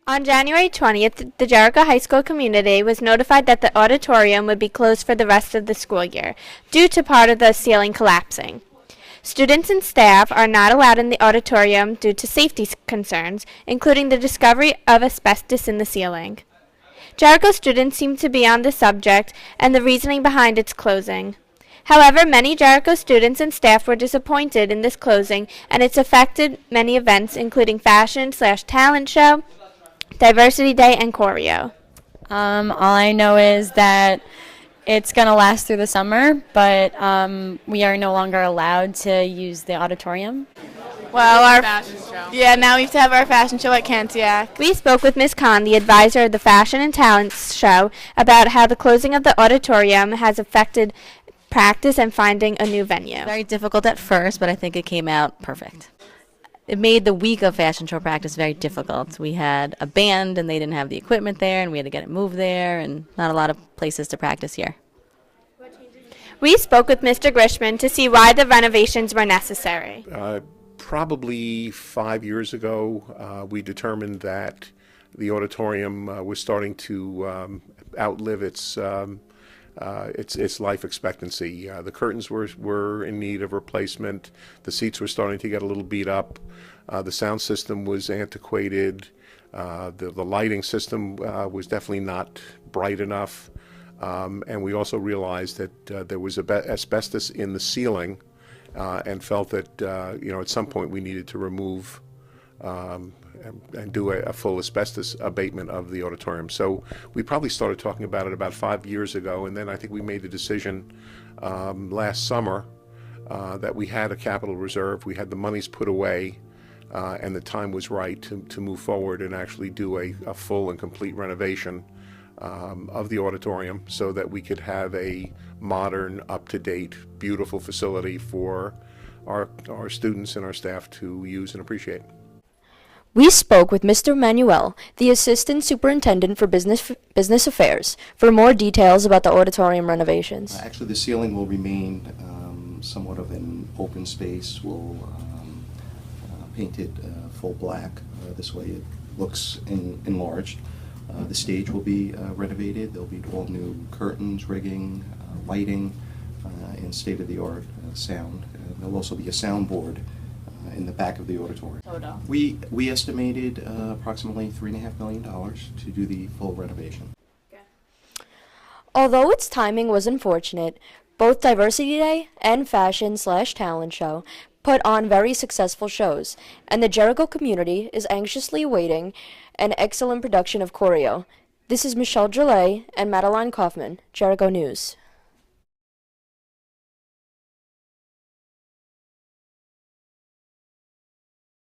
On January 20th, the Jericho High School community was notified that the auditorium would be closed for the rest of the school year due to part of the ceiling collapsing. Students and staff are not allowed in the auditorium due to safety concerns, including the discovery of asbestos in the ceiling. Jericho students seem to be on the subject and the reasoning behind its closing. However, many Jericho students and staff were disappointed in this closing, and it's affected many events, including fashion/talent show, Diversity Day, and choreo. All I know is that it's going to last through the summer, but we are no longer allowed to use the auditorium. Well, our Fashion show. yeah, now we have to have our fashion show at Cantiac. We spoke with Ms. Khan, the advisor of the Fashion and Talents Show, about how the closing of the auditorium has affected practice and finding a new venue. Very difficult at first, but I think it came out perfect. It made the week of fashion show practice very difficult. We had a band and they didn't have the equipment there, and we had to get it moved there, and not a lot of places to practice here. We spoke with Mr. Grishman to see why the renovations were necessary. Probably 5 years ago, we determined that the auditorium was starting to outlive its life expectancy. The curtains were in need of replacement. The seats were starting to get a little beat up. The sound system was antiquated. The lighting system was definitely not bright enough. And we also realized that there was asbestos in the ceiling, and felt that at some point we needed to remove and do a full asbestos abatement of the auditorium. So we probably started talking about it about 5 years ago, and then I think we made the decision last summer that we had a capital reserve, we had the monies put away, and the time was right to move forward and actually do a full and complete renovation of the auditorium so that we could have a modern, up-to-date, beautiful facility for our students and our staff to use and appreciate. We spoke with Mr. Manuel, the Assistant Superintendent for Business Affairs, for more details about the auditorium renovations. Actually, the ceiling will remain somewhat of an open space. We'll paint it full black. This way it looks enlarged. The stage will be renovated. There'll be all new curtains, rigging, lighting, and state-of-the-art sound. There'll also be a soundboard in the back of the auditorium. We estimated approximately $3.5 million to do the full renovation. Although its timing was unfortunate, both Diversity Day and Fashion/Talent Show put on very successful shows, and the Jericho community is anxiously awaiting an excellent production of choreo. This is Michelle Gillet and Madeline Kaufman, Jericho News.